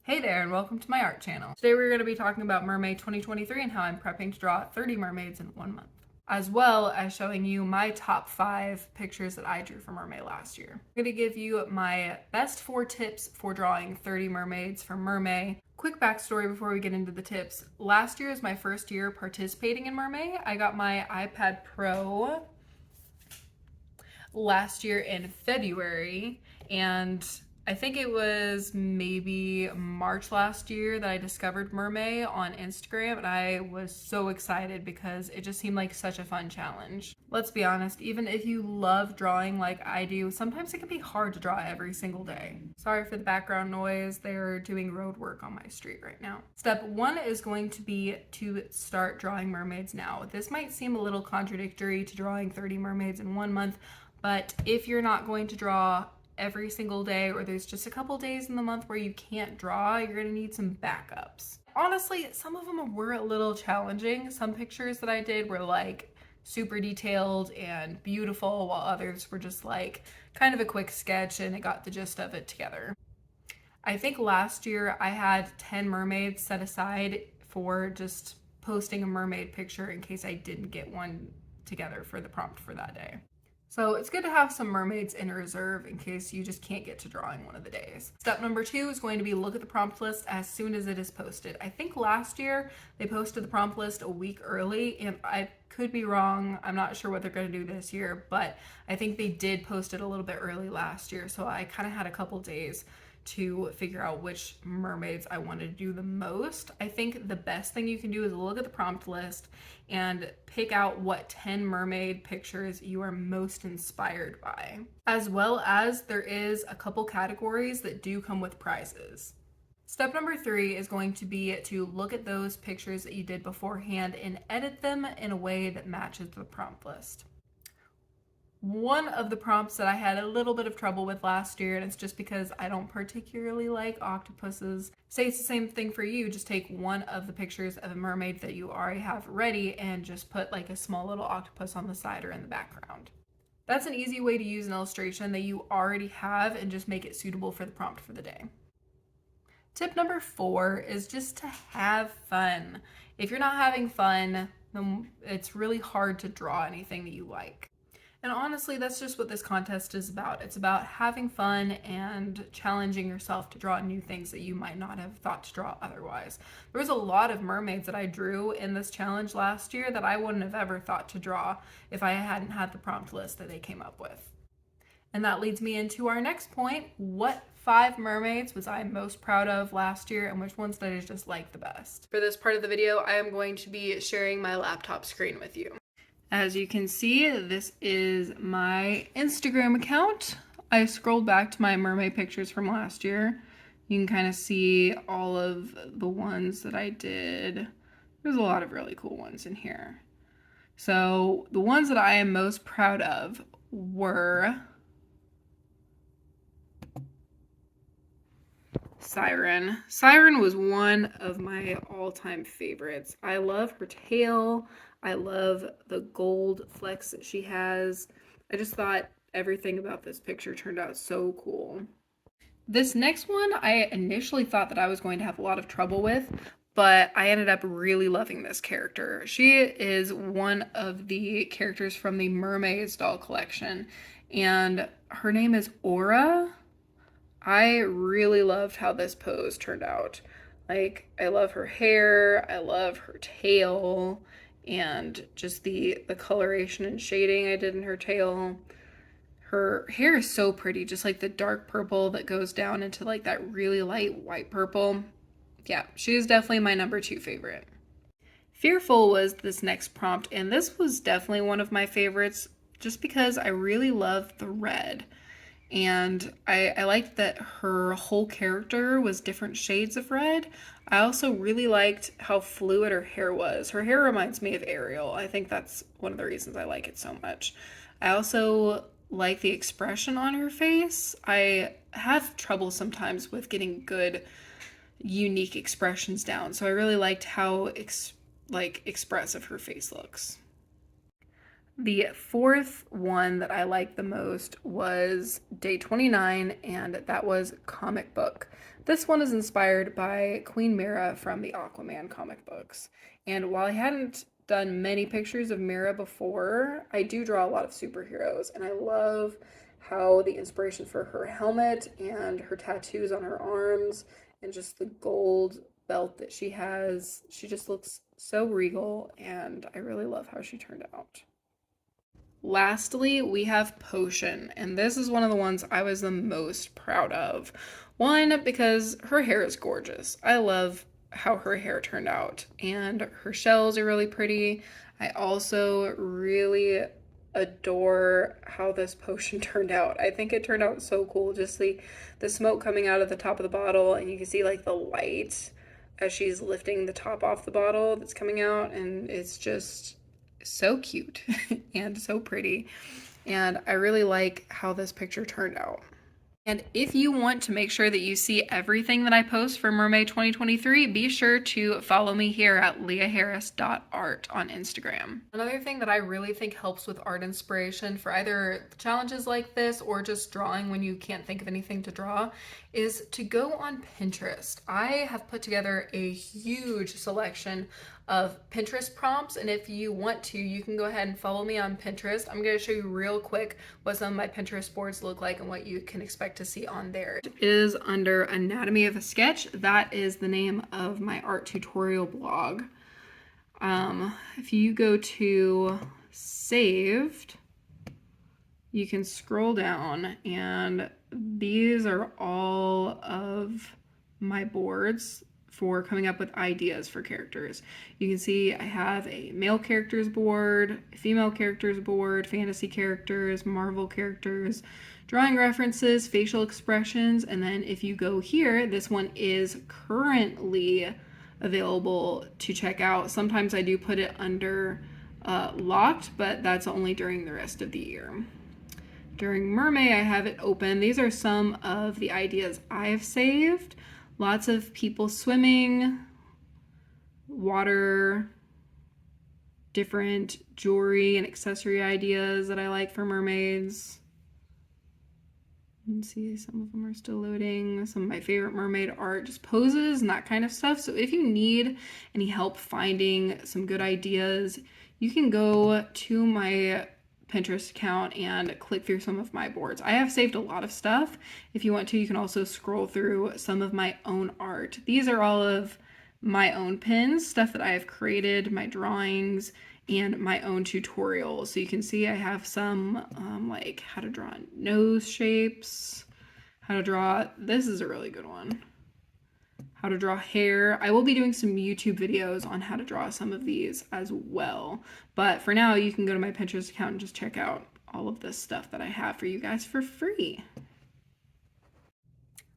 Hey there, and welcome to my art channel. Today we're going to be talking about MerMay 2023 and how I'm prepping to draw 30 mermaids in 1 month, as well as showing you my top 5 pictures that I drew for MerMay last year. I'm going to give you my best 4 tips for drawing 30 mermaids for MerMay. Quick backstory before we get into the tips. Last year is my first year participating in MerMay. I got my iPad Pro last year in February, and I think it was maybe March last year that I discovered MerMay on Instagram, and I was so excited because it just seemed like such a fun challenge. Let's be honest, even if you love drawing like I do, sometimes it can be hard to draw every single day. Sorry for the background noise, they're doing road work on my street right now. Step 1 is going to be to start drawing mermaids now. This might seem a little contradictory to drawing 30 mermaids in 1 month, but if you're not going to draw every single day, or there's just a couple days in the month where you can't draw, you're gonna need some backups. Honestly, some of them were a little challenging. Some pictures that I did were like super detailed and beautiful, while others were just like kind of a quick sketch and it got the gist of it together. I think last year I had 10 mermaids set aside for just posting a mermaid picture in case I didn't get one together for the prompt for that day. So it's good to have some mermaids in reserve in case you just can't get to drawing one of the days. Step number 2 is going to be look at the prompt list as soon as it is posted. I think last year they posted the prompt list a week early, and I could be wrong. I'm not sure what they're going to do this year, but I think they did post it a little bit early last year, so I kind of had a couple days to figure out which mermaids I wanted to do the most. I think the best thing you can do is look at the prompt list and pick out what 10 mermaid pictures you are most inspired by. As well as there is a couple categories that do come with prizes. Step number 3 is going to be to look at those pictures that you did beforehand and edit them in a way that matches the prompt list. One of the prompts that I had a little bit of trouble with last year, and it's just because I don't particularly like octopuses. Say it's the same thing for you, just take one of the pictures of a mermaid that you already have ready and just put like a small little octopus on the side or in the background. That's an easy way to use an illustration that you already have and just make it suitable for the prompt for the day. Tip number 4 is just to have fun. If you're not having fun, then it's really hard to draw anything that you like. And honestly, that's just what this contest is about. It's about having fun and challenging yourself to draw new things that you might not have thought to draw otherwise. There was a lot of mermaids that I drew in this challenge last year that I wouldn't have ever thought to draw if I hadn't had the prompt list that they came up with. And that leads me into our next point. What 5 mermaids was I most proud of last year, and which ones did I just like the best? For this part of the video, I am going to be sharing my laptop screen with you. As you can see, this is my Instagram account. I scrolled back to my mermaid pictures from last year. You can kind of see all of the ones that I did. There's a lot of really cool ones in here. So the ones that I am most proud of were Siren. Siren was one of my all-time favorites. I love her tail. I love the gold flecks that she has. I just thought everything about this picture turned out so cool. This next one, I initially thought that I was going to have a lot of trouble with, but I ended up really loving this character. She is one of the characters from the Mermaids doll collection, and her name is Aura. I really loved how this pose turned out. Like, I love her hair, I love her tail, and just the coloration and shading I did in her tail. Her hair is so pretty, just like the dark purple that goes down into like that really light white purple. Yeah, she is definitely my number 2 favorite. Fearful was this next prompt, and this was definitely one of my favorites just because I really love the red. And I liked that her whole character was different shades of red. I also really liked how fluid her hair was. Her hair reminds me of Ariel. I think that's one of the reasons I like it so much. I also like the expression on her face. I have trouble sometimes with getting good, unique expressions down. So I really liked how expressive her face looks. The fourth one that I liked the most was day 29, and that was comic book. This one is inspired by Queen Mira from the Aquaman comic books. And while I hadn't done many pictures of Mira before, I do draw a lot of superheroes, and I love how the inspiration for her helmet and her tattoos on her arms and just the gold belt that she has, she just looks so regal, and I really love how she turned out. Lastly, we have Potion, and this is one of the ones I was the most proud of. One, because her hair is gorgeous. I love how her hair turned out, and her shells are really pretty. I also really adore how this potion turned out. I think it turned out so cool. Just the smoke coming out of the top of the bottle, and you can see like the light as she's lifting the top off the bottle that's coming out, and it's just so cute and so pretty. And I really like how this picture turned out. And if you want to make sure that you see everything that I post for MerMay 2023, be sure to follow me here at leahharris.art on Instagram. Another thing that I really think helps with art inspiration for either challenges like this or just drawing when you can't think of anything to draw is to go on Pinterest. I have put together a huge selection of Pinterest prompts, and if you want to, you can go ahead and follow me on Pinterest. I'm going to show you real quick what some of my Pinterest boards look like and what you can expect to see on there. It is under Anatomy of a Sketch. That is the name of my art tutorial blog. If you go to Saved, you can scroll down, and these are all of my boards for coming up with ideas for characters. You can see I have a male characters board, a female characters board, fantasy characters, Marvel characters, drawing references, facial expressions, and then if you go here, this one is currently available to check out. Sometimes I do put it under locked, but that's only during the rest of the year. During MerMay, I have it open. These are some of the ideas I've saved. Lots of people swimming, water, different jewelry and accessory ideas that I like for mermaids. You can see some of them are still loading. Some of my favorite mermaid art, just poses and that kind of stuff. So if you need any help finding some good ideas, you can go to my Pinterest account and click through some of my boards. I have saved a lot of stuff. If you want to, you can also scroll through some of my own art. These are all of my own pins, stuff that I have created, my drawings, and my own tutorials. So you can see I have some like how to draw nose shapes, how to draw, this is a really good one, how to draw hair. I will be doing some YouTube videos on how to draw some of these as well. But for now, you can go to my Pinterest account and just check out all of this stuff that I have for you guys for free.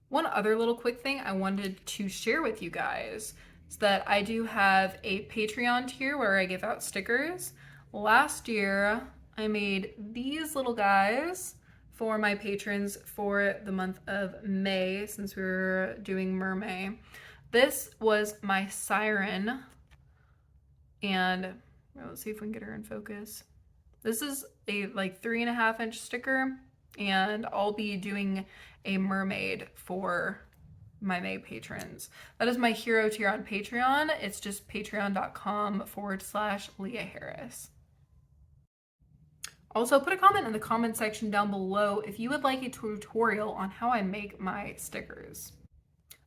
One other little quick thing I wanted to share with you guys is that I do have a Patreon tier where I give out stickers. Last year, I made these little guys for my patrons for the month of May, since we were doing MerMay. This was my siren, and let's see if we can get her in focus. This is a like 3.5-inch sticker, and I'll be doing a mermaid for my May patrons. That is my hero tier on Patreon. It's just patreon.com/Leah Harris. Also, put a comment in the comment section down below if you would like a tutorial on how I make my stickers.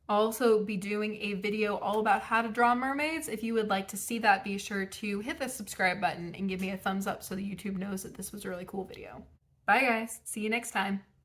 I'll also be doing a video all about how to draw mermaids. If you would like to see that, be sure to hit the subscribe button and give me a thumbs up so that YouTube knows that this was a really cool video. Bye guys, see you next time.